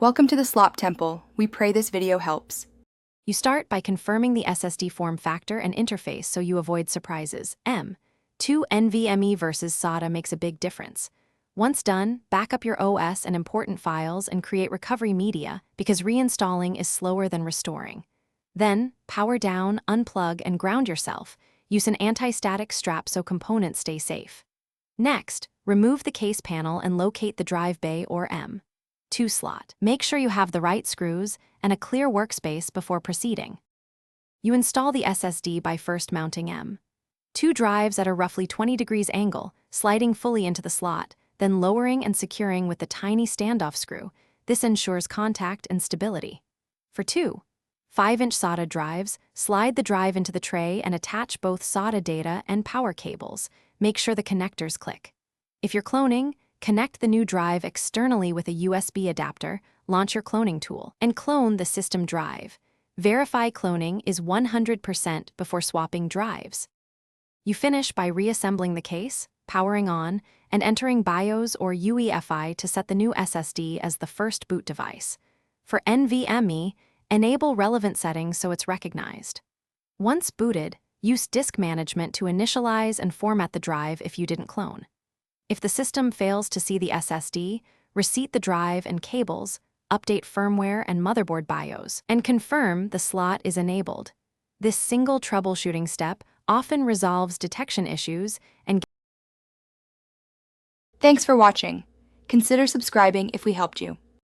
Welcome to the Slop Temple. We pray this video helps. You start by confirming the SSD form factor and interface so you avoid surprises. 2 NVMe versus SATA makes a big difference. Once done, back up your OS and important files and create recovery media because reinstalling is slower than restoring. Then, power down, unplug, and ground yourself. Use an anti-static strap so components stay safe. Next, remove the case panel and locate the drive bay or M2 slot. Make sure you have the right screws and a clear workspace before proceeding. You install the SSD by first mounting M2 drives at a roughly 20 degrees angle, sliding fully into the slot, then lowering and securing with the tiny standoff screw. This ensures contact and stability. For 2 5-inch SATA drives, slide the drive into the tray and attach both SATA data and power cables. Make sure the connectors click. If you're cloning, connect the new drive externally with a USB adapter, launch your cloning tool, and clone the system drive. Verify cloning is 100% before swapping drives. You finish by reassembling the case, powering on, and entering BIOS or UEFI to set the new SSD as the first boot device. For NVMe, enable relevant settings so it's recognized. Once booted, use disk management to initialize and format the drive if you didn't clone. If the system fails to see the SSD, reseat the drive and cables, update firmware and motherboard BIOS, and confirm the slot is enabled. This single troubleshooting step often resolves detection issues and Thanks for watching. Consider subscribing if we helped you.